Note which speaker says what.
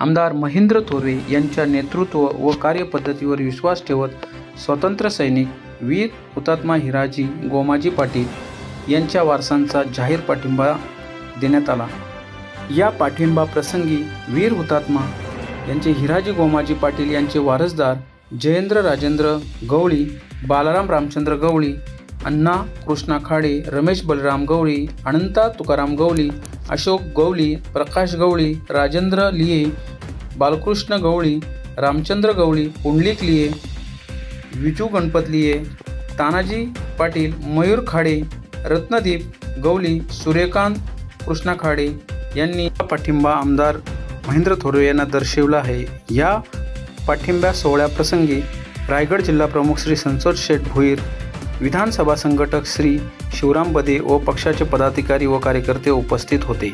Speaker 1: आमदार महेंद्र थोरवे यांच्या नेतृत्व व कार्यपद्धतीवर विश्वास ठेवत स्वातंत्र्य सैनिक वीर हुतात्मा हिराजी गोमाजी पाटील यांच्या वारसांचा जाहीर पाठिंबा देण्यात आला। या पाठिंबा प्रसंगी वीर हुतात्मा यांचे हिराजी गोमाजी पाटील यांचे वारसदार जयेंद्र राजेंद्र गवळी, बालाराम रामचंद्र गवळी, अण्णा कृष्णा खाडे, रमेश बलराम गवळी, अनंता तुकाराम गवळी, अशोक गवळी, प्रकाश गवळी, राजेंद्र लिये, बालकृष्ण गवळी, रामचंद्र गवळी, पुंडलिक लिये, विजू गणपत लिये, तानाजी पाटील, मयूर खाडे, रत्नदीप गवळी, सूर्यकांत कृष्णा खाडे यांनी पाठिंबा आमदार महेंद्र थोरवे यांना दर्शवला आहे। या पाठिंबा सोहळ्याप्रसंगी रायगड जिल्हा प्रमुख श्री संतोष शेठ भोईर, विधानसभा संघटक श्री शिवराम बदे व पक्षाचे पदाधिकारी व कार्यकर्ते उपस्थित होते।